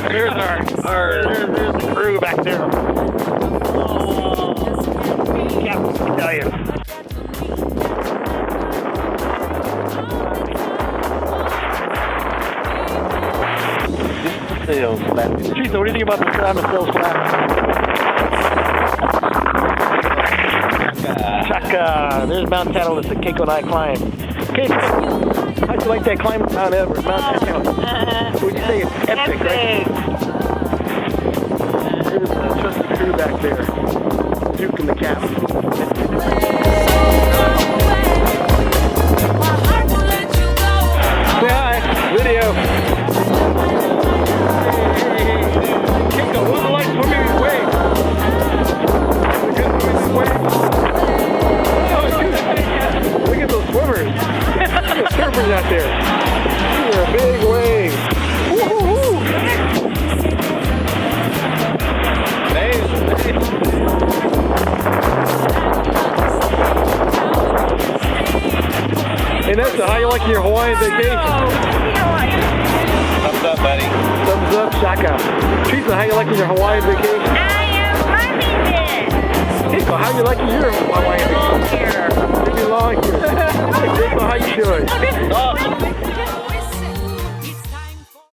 There's there's the crew back there. Captain Italian. Teresa, what do you think about the sound of sales flat? Chaka, there's Mount Catalyst that Keiko and I climbed. Keiko, how'd you like that climb Mount Everest? Mount Catalyst? Would you say it's epic, right? There's the trusted crew back there. Duke and the cap. Say hi, video. Keiko, what's it like swimming in waves? Is it good swimming in waves? Oh, look at those swimmers. Look at the surfers out there. These are big waves. Woo-hoo-hoo. Hey, Ernesto, how you liking your Hawaiian vacation? Thumbs up, buddy. Thumbs up, Shaka. Teresa, how you liking your Hawaiian vacation? I am loving it. Keiko, how you liking your Hawaiian vacation? Here. You belong here. Hey, Keiko, how you doing? Awesome.